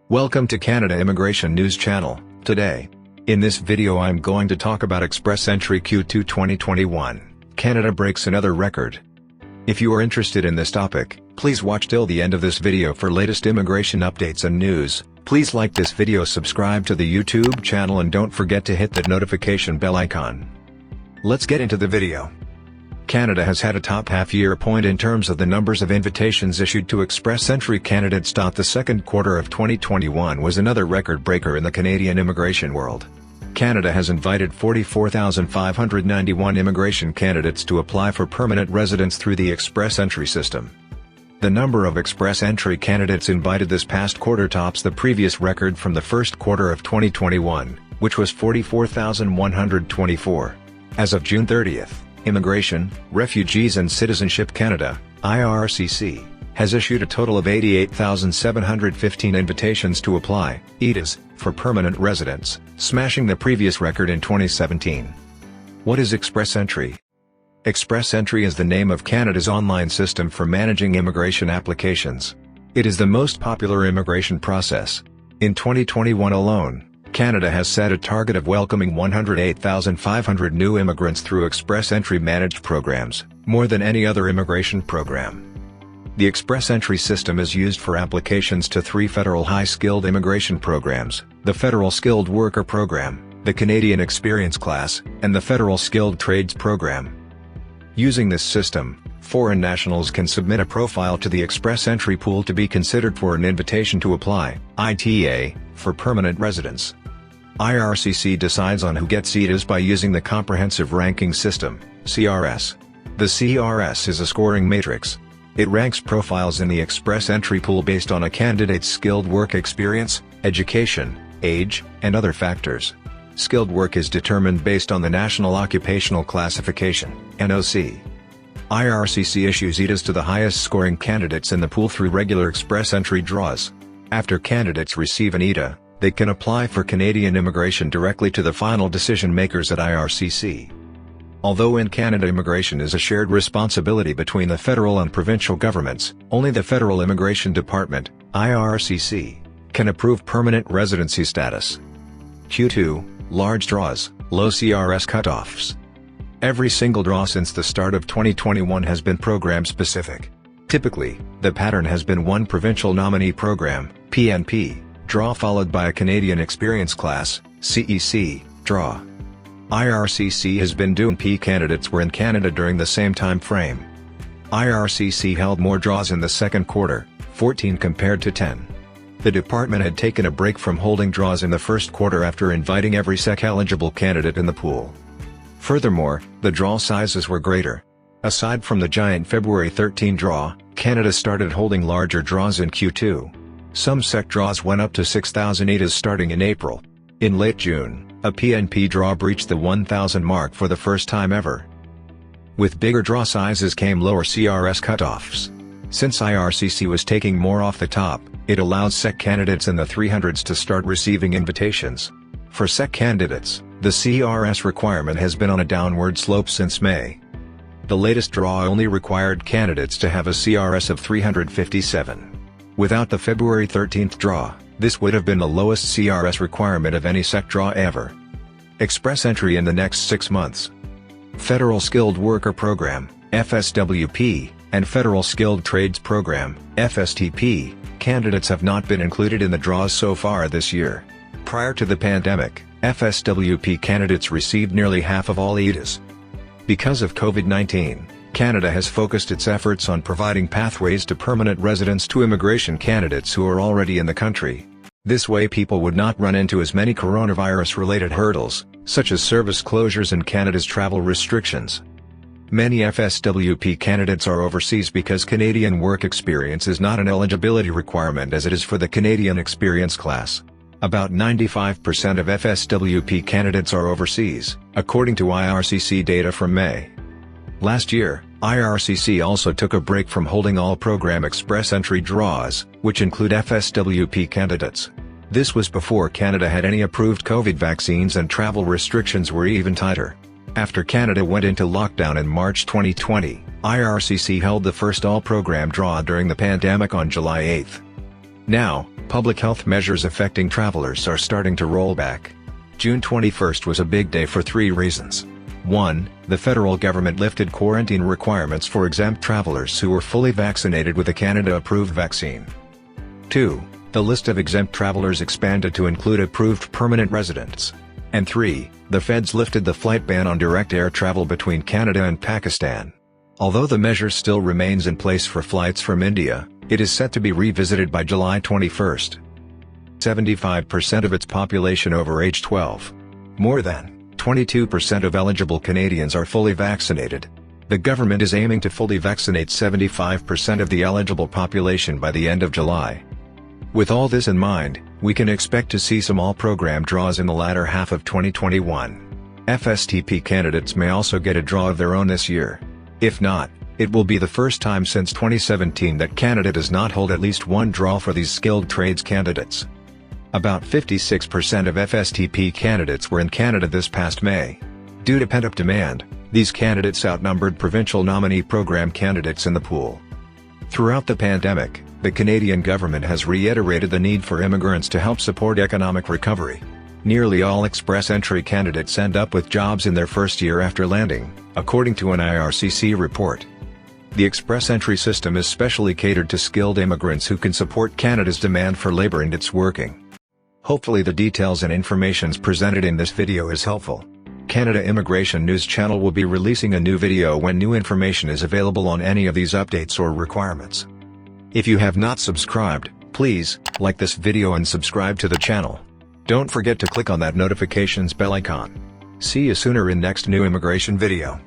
Welcome to Canada Immigration News Channel. Today, in this video I'm going to talk about Express Entry Q2 2021. Canada breaks another record. If you are interested in this topic, please watch till the end of this video for latest immigration updates and news. Please like this video, subscribe to the YouTube channel and don't forget to hit that notification bell icon. Let's get into the video. Canada has had a top half-year point in terms of the numbers of invitations issued to Express Entry candidates. The second quarter of 2021 was another record breaker in the Canadian immigration world. Canada has invited 44,591 immigration candidates to apply for permanent residence through the Express Entry system. The number of Express Entry candidates invited this past quarter tops the previous record from the first quarter of 2021, which was 44,124. As of June 30th, Immigration, Refugees and Citizenship Canada, IRCC, has issued a total of 88,715 invitations to apply, ETAs, for permanent residence, smashing the previous record in 2017. What is Express Entry? Express Entry is the name of Canada's online system for managing immigration applications. It is the most popular immigration process. In 2021 alone, Canada has set a target of welcoming 108,500 new immigrants through Express Entry managed programs, more than any other immigration program. The Express Entry system is used for applications to 3 federal high-skilled immigration programs, the Federal Skilled Worker Program, the Canadian Experience Class, and the Federal Skilled Trades Program. Using this system, foreign nationals can submit a profile to the Express Entry pool to be considered for an invitation to apply, ITA, for permanent residence. IRCC decides on who gets ETAs by using the Comprehensive Ranking System, CRS. The CRS is a scoring matrix. It ranks profiles in the Express Entry pool based on a candidate's skilled work experience, education, age, and other factors. Skilled work is determined based on the National Occupational Classification, NOC. IRCC issues ETAs to the highest scoring candidates in the pool through regular Express Entry draws. After candidates receive an ETA, they can apply for Canadian immigration directly to the final decision makers at IRCC. Although in Canada immigration is a shared responsibility between the federal and provincial governments, only the Federal Immigration Department, IRCC, can approve permanent residency status. Q2, large draws, low CRS cutoffs. Every single draw since the start of 2021 has been program-specific. Typically, the pattern has been one Provincial Nominee Program, PNP, draw followed by a Canadian Experience Class, CEC, draw. IRCC has been doing P candidates were in Canada during the same time frame. IRCC held more draws in the second quarter, 14 compared to 10. The department had taken a break from holding draws in the first quarter after inviting every SEC-eligible candidate in the pool. Furthermore, the draw sizes were greater. Aside from the giant February 13 draw, Canada started holding larger draws in Q2. Some SEC draws went up to 6,000 ETAs starting in April. In late June, a PNP draw breached the 1,000 mark for the first time ever. With bigger draw sizes came lower CRS cutoffs. Since IRCC was taking more off the top, it allowed SEC candidates in the 300s to start receiving invitations. For SEC candidates, the CRS requirement has been on a downward slope since May. The latest draw only required candidates to have a CRS of 357. Without the February 13th draw, this would have been the lowest CRS requirement of any SEC draw ever. Express Entry in the next 6 months. Federal Skilled Worker Program, FSWP, and Federal Skilled Trades Program, FSTP, candidates have not been included in the draws so far this year. Prior to the pandemic, FSWP candidates received nearly half of all ETAs. Because of COVID-19, Canada has focused its efforts on providing pathways to permanent residence to immigration candidates who are already in the country. This way people would not run into as many coronavirus-related hurdles, such as service closures and Canada's travel restrictions. Many FSWP candidates are overseas because Canadian work experience is not an eligibility requirement as it is for the Canadian Experience Class. About 95% of FSWP candidates are overseas, according to IRCC data from May. Last year, IRCC also took a break from holding all program Express Entry draws, which include FSWP candidates. This was before Canada had any approved COVID vaccines and travel restrictions were even tighter. After Canada went into lockdown in March 2020, IRCC held the first all-program draw during the pandemic on July 8. Now, public health measures affecting travelers are starting to roll back. June 21st was a big day for 3 reasons. 1. The federal government lifted quarantine requirements for exempt travelers who were fully vaccinated with a Canada-approved vaccine. 2. The list of exempt travelers expanded to include approved permanent residents. And 3. The feds lifted the flight ban on direct air travel between Canada and Pakistan. Although the measure still remains in place for flights from India, it is set to be revisited by July 21st. 75% of its population over age 12. More than 22% of eligible Canadians are fully vaccinated. The government is aiming to fully vaccinate 75% of the eligible population by the end of July. With all this in mind, we can expect to see some all-program draws in the latter half of 2021. FSTP candidates may also get a draw of their own this year. If not, it will be the first time since 2017 that Canada does not hold at least one draw for these skilled trades candidates. About 56% of FSTP candidates were in Canada this past May. Due to pent-up demand, these candidates outnumbered Provincial Nominee Program candidates in the pool. Throughout the pandemic, the Canadian government has reiterated the need for immigrants to help support economic recovery. Nearly all express entry candidates end up with jobs in their first year after landing, according to an IRCC report. The express entry system is specially catered to skilled immigrants who can support Canada's demand for labor and it's working. Hopefully the details and information presented in this video is helpful. Canada Immigration News Channel will be releasing a new video when new information is available on any of these updates or requirements. If you have not subscribed, please like this video and subscribe to the channel. Don't forget to click on that notifications bell icon. See you sooner in next new immigration video.